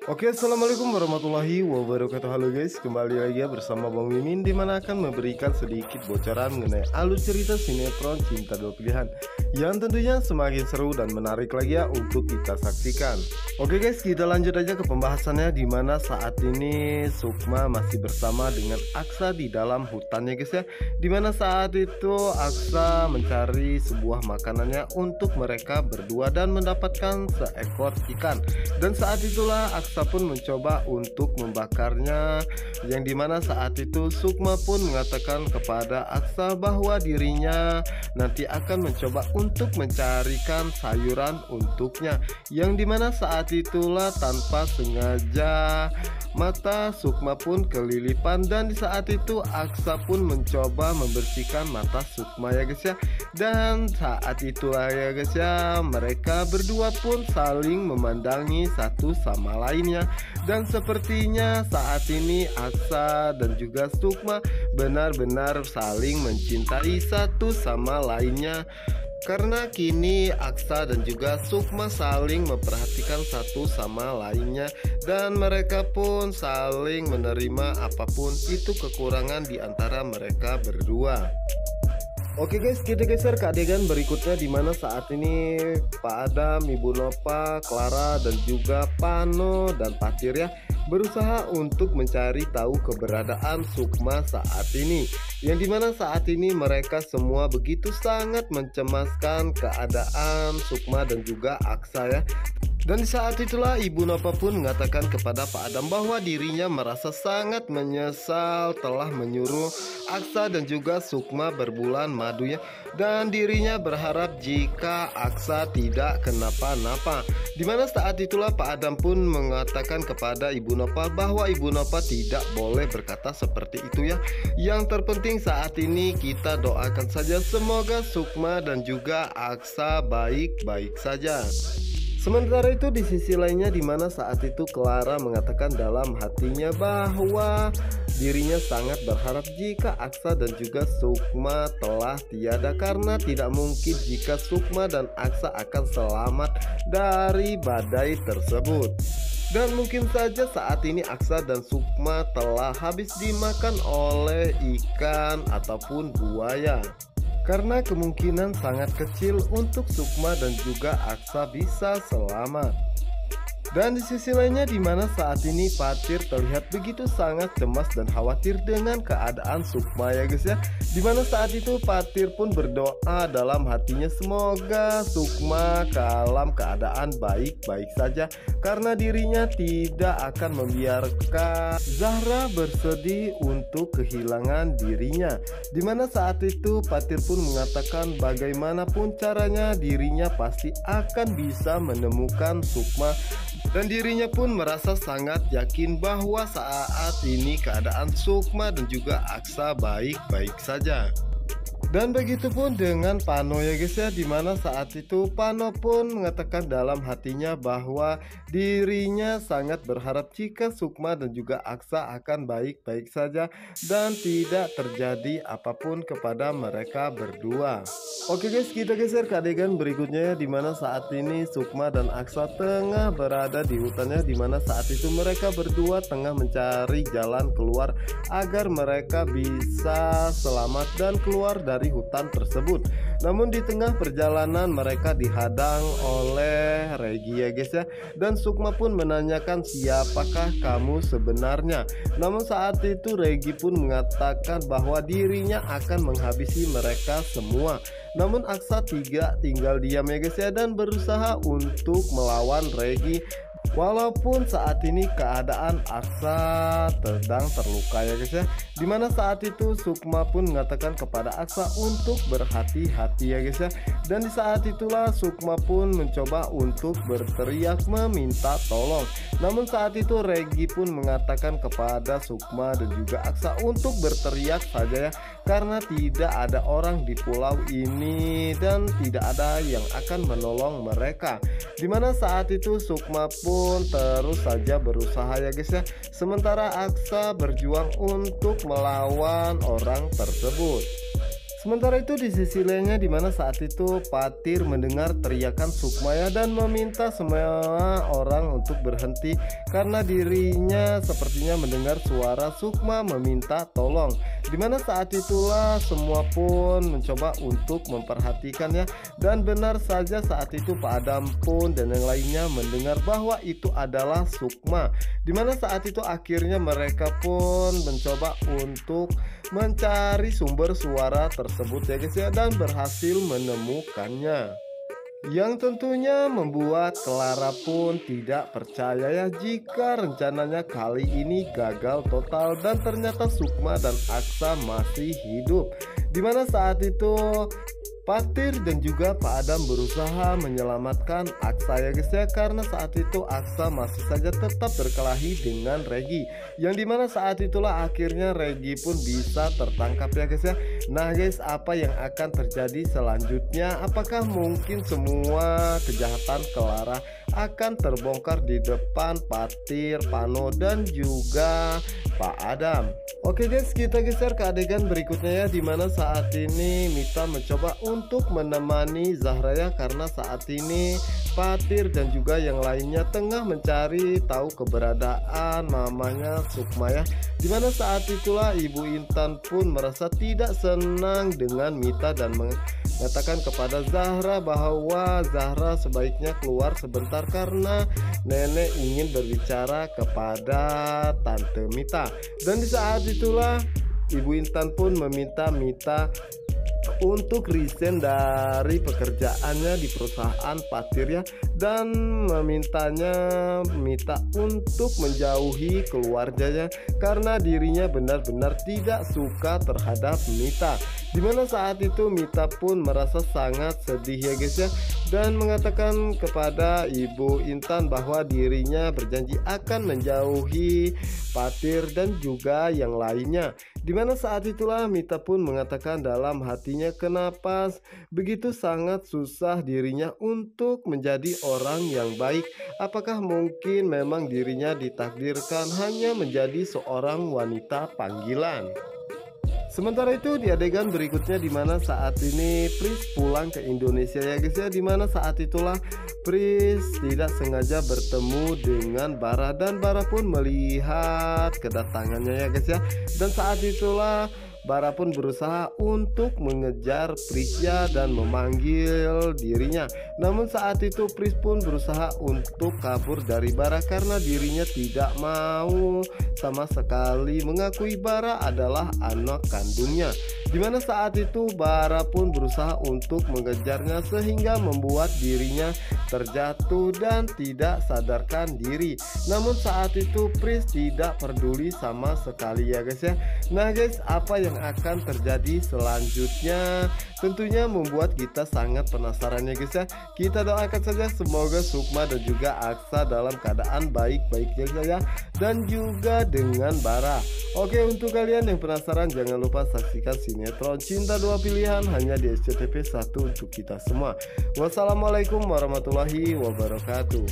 Oke, assalamualaikum warahmatullahi wabarakatuh. Halo guys, kembali lagi ya bersama Bang Mimin, dimana akan memberikan sedikit bocoran mengenai alur cerita sinetron Cinta Dua Pilihan yang tentunya semakin seru dan menarik lagi ya untuk kita saksikan. Oke guys, kita lanjut aja ke pembahasannya, dimana saat ini Sukma masih bersama dengan Aksa di dalam hutannya guys ya, dimana saat itu Aksa mencari sebuah makanannya untuk mereka berdua dan mendapatkan seekor ikan. Dan saat itulah Aksa pun mencoba untuk membakarnya, yang dimana saat itu Sukma pun mengatakan kepada Aksa bahwa dirinya nanti akan mencoba untuk mencarikan sayuran untuknya, yang dimana saat itulah tanpa sengaja mata Sukma pun kelilipan, dan di saat itu Aksa pun mencoba membersihkan mata Sukma ya guys ya. Dan saat itulah ya guys ya, mereka berdua pun saling memandangi satu sama lainnya, dan sepertinya saat ini Aksa dan juga Sukma benar-benar saling mencintai satu sama lainnya. Karena kini Aksa dan juga Sukma saling memperhatikan satu sama lainnya, dan mereka pun saling menerima apapun itu kekurangan di antara mereka berdua. Oke guys, kita geser ke adegan berikutnya, dimana saat ini Pak Adam, Ibu Nova, Clara, dan juga Pano dan Patir ya berusaha untuk mencari tahu keberadaan Sukma saat ini, yang dimana saat ini mereka semua begitu sangat mencemaskan keadaan Sukma dan juga Aksa ya. Dan di saat itulah Ibu Nova pun mengatakan kepada Pak Adam bahwa dirinya merasa sangat menyesal telah menyuruh Aksa dan juga Sukma berbulan madu ya, dan dirinya berharap jika Aksa tidak kenapa-napa. Dimana saat itulah Pak Adam pun mengatakan kepada Ibu Nova bahwa Ibu Nova tidak boleh berkata seperti itu ya. Yang terpenting saat ini kita doakan saja semoga Sukma dan juga Aksa baik-baik saja. Sementara itu di sisi lainnya, dimana saat itu Clara mengatakan dalam hatinya bahwa dirinya sangat berharap jika Aksa dan juga Sukma telah tiada, karena tidak mungkin jika Sukma dan Aksa akan selamat dari badai tersebut. Dan mungkin saja saat ini Aksa dan Sukma telah habis dimakan oleh ikan ataupun buaya, karena kemungkinan sangat kecil untuk Sukma dan juga Aksa bisa selamat. Dan di sisi lainnya, dimana saat ini Patir terlihat begitu sangat cemas dan khawatir dengan keadaan Sukma ya guys ya, dimana saat itu Patir pun berdoa dalam hatinya semoga Sukma dalam keadaan baik-baik saja, karena dirinya tidak akan membiarkan Zahra bersedih untuk kehilangan dirinya. Dimana saat itu Patir pun mengatakan bagaimanapun caranya dirinya pasti akan bisa menemukan Sukma, dan dirinya pun merasa sangat yakin bahwa saat ini keadaan Sukma dan juga Aksa baik-baik saja. Dan begitu pun dengan Pano ya guys ya, dimana saat itu Pano pun mengatakan dalam hatinya bahwa dirinya sangat berharap jika Sukma dan juga Aksa akan baik-baik saja dan tidak terjadi apapun kepada mereka berdua. Oke guys, kita geser ke adegan berikutnya ya, dimana saat ini Sukma dan Aksa tengah berada di hutannya, dimana saat itu mereka berdua tengah mencari jalan keluar agar mereka bisa selamat dan keluar dari hutan tersebut. Namun di tengah perjalanan mereka dihadang oleh Regi ya guys ya, dan Sukma pun menanyakan siapakah kamu sebenarnya. Namun saat itu Regi pun mengatakan bahwa dirinya akan menghabisi mereka semua. Namun Aksa tinggal diam ya guys ya, dan berusaha untuk melawan Regi. Walaupun saat ini keadaan Aksa sedang terluka ya guys ya, dimana saat itu Sukma pun mengatakan kepada Aksa untuk berhati-hati ya guys ya. Dan di saat itulah Sukma pun mencoba untuk berteriak meminta tolong. Namun saat itu Regi pun mengatakan kepada Sukma dan juga Aksa untuk berteriak saja ya, karena tidak ada orang di pulau ini dan tidak ada yang akan menolong mereka. Dimana saat itu Sukma pun terus saja berusaha ya guys ya, sementara Aksa berjuang untuk melawan orang tersebut. Sementara itu di sisi lainnya di mana saat itu Patir mendengar teriakan Sukmaya dan meminta semua orang untuk berhenti karena dirinya sepertinya mendengar suara Sukma meminta tolong. Di mana saat itulah semua pun mencoba untuk memperhatikannya dan benar saja saat itu Pak Adam pun dan yang lainnya mendengar bahwa itu adalah Sukma. Di mana saat itu akhirnya mereka pun mencoba untuk mencari sumber suara tersebut ya guys ya, dan berhasil menemukannya, yang tentunya membuat Clara pun tidak percaya ya jika rencananya kali ini gagal total dan ternyata Sukma dan Aksa masih hidup. Dimana saat itu Patir dan juga Pak Adam berusaha menyelamatkan Aksa ya guys ya, karena saat itu Aksa masih saja tetap berkelahi dengan Regi, yang dimana saat itulah akhirnya Regi pun bisa tertangkap ya guys ya. Nah guys, apa yang akan terjadi selanjutnya? Apakah mungkin semua kejahatan Clara akan terbongkar di depan Patir, Pano dan juga Pak Adam? Oke guys, kita geser ke adegan berikutnya ya, dimana saat ini Mita mencoba untuk menemani Zahra ya, karena saat ini Patir dan juga yang lainnya tengah mencari tahu keberadaan mamanya Sukma ya. Dimana saat itulah Ibu Intan pun merasa tidak senang dengan Mita dan mengatakan kepada Zahra bahwa Zahra sebaiknya keluar sebentar karena nenek ingin berbicara kepada Tante Mita. Dan di saat itulah Ibu Intan pun meminta Mita untuk resign dari pekerjaannya di perusahaan Patir ya, dan memintanya Mita untuk menjauhi keluarganya karena dirinya benar-benar tidak suka terhadap Mita. Dimana saat itu Mita pun merasa sangat sedih ya guys ya, dan mengatakan kepada Ibu Intan bahwa dirinya berjanji akan menjauhi Patir dan juga yang lainnya. Dimana saat itulah Mita pun mengatakan dalam hatinya kenapa begitu sangat susah dirinya untuk menjadi orang yang baik. Apakah mungkin memang dirinya ditakdirkan hanya menjadi seorang wanita panggilan? Sementara itu di adegan berikutnya dimana saat ini Pris pulang ke Indonesia ya guys ya, dimana saat itulah Pris tidak sengaja bertemu dengan Bara dan Bara pun melihat kedatangannya ya guys ya, dan saat itulah Bara pun berusaha untuk mengejar Prisya dan memanggil dirinya. Namun saat itu Pris pun berusaha untuk kabur dari Bara karena dirinya tidak mau sama sekali mengakui Bara adalah anak kandungnya. Dimana saat itu Bara pun berusaha untuk mengejarnya sehingga membuat dirinya terjatuh dan tidak sadarkan diri. Namun saat itu Pris tidak peduli sama sekali ya guys ya. Nah guys, apa yang akan terjadi selanjutnya tentunya membuat kita sangat penasaran ya guys ya. Kita doakan saja semoga Sukma dan juga Aksa dalam keadaan baik-baiknya saja dan juga dengan Bara. Oke, untuk kalian yang penasaran jangan lupa saksikan sinetron Cinta Dua Pilihan hanya di SCTV 1 untuk kita semua. Wassalamualaikum warahmatullahi wabarakatuh.